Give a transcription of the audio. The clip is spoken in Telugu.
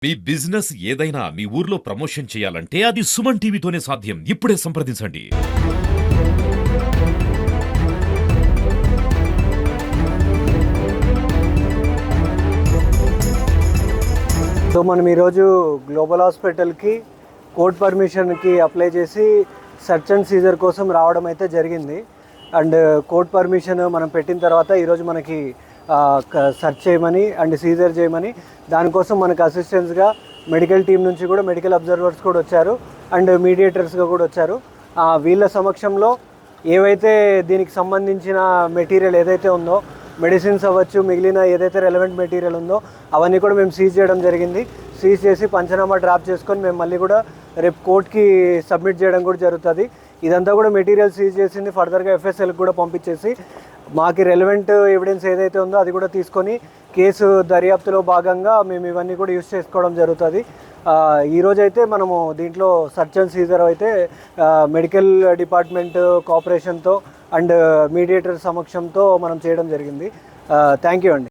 మీ బిజినెస్ ఏదైనా మీ ఊర్లో ప్రమోషన్ చేయాలంటే అది సుమన్ టీవీతోనే సాధ్యం. ఇప్పుడే సంప్రదించండి. సో మనం ఈరోజు గ్లోబల్ హాస్పిటల్కి కోర్ట్ పర్మిషన్కి అప్లై చేసి సెర్చ్ అండ్ సీజర్ కోసం రావడం అయితే జరిగింది. అండ్ కోర్ట్ పర్మిషన్ మనం పెట్టిన తర్వాత ఈరోజు మనకి సెర్చ్ చేయమని అండ్ సీజర్ చేయమని దానికోసం మనకు అసిస్టెంట్స్గా మెడికల్ టీం నుంచి కూడా మెడికల్ అబ్జర్వర్స్ కూడా వచ్చారు అండ్ మీడియేటర్స్గా కూడా వచ్చారు. వీళ్ళ సమక్షంలో ఏవైతే దీనికి సంబంధించిన మెటీరియల్ ఏదైతే ఉందో, మెడిసిన్స్ అవ్వచ్చు, మిగిలిన ఏదైతే రెలవెంట్ మెటీరియల్ ఉందో అవన్నీ కూడా మేము సీజ్ చేయడం జరిగింది. సీజ్ చేసి పంచనామా డ్రాప్ చేసుకొని మేము మళ్ళీ కూడా రేపు కోర్టుకి సబ్మిట్ చేయడం కూడా జరుగుతుంది. ఇదంతా కూడా మెటీరియల్ సీజ్ చేసింది ఫర్దర్గా ఎఫ్ఎస్ఎల్కి కూడా పంపించేసి మాకు రెలవెంట్ ఎవిడెన్స్ ఏదైతే ఉందో అది కూడా తీసుకొని కేసు దర్యాప్తులో భాగంగా మేము ఇవన్నీ కూడా యూజ్ చేసుకోవడం జరుగుతుంది. ఈరోజైతే మనము దీంట్లో సర్చ్ అండ్ సీజర్ అయితే మెడికల్ డిపార్ట్మెంట్ కోఆపరేషన్తో అండ్ మీడియేటర్ సమక్షంతో మనం చేయడం జరిగింది. థ్యాంక్ యూ అండి.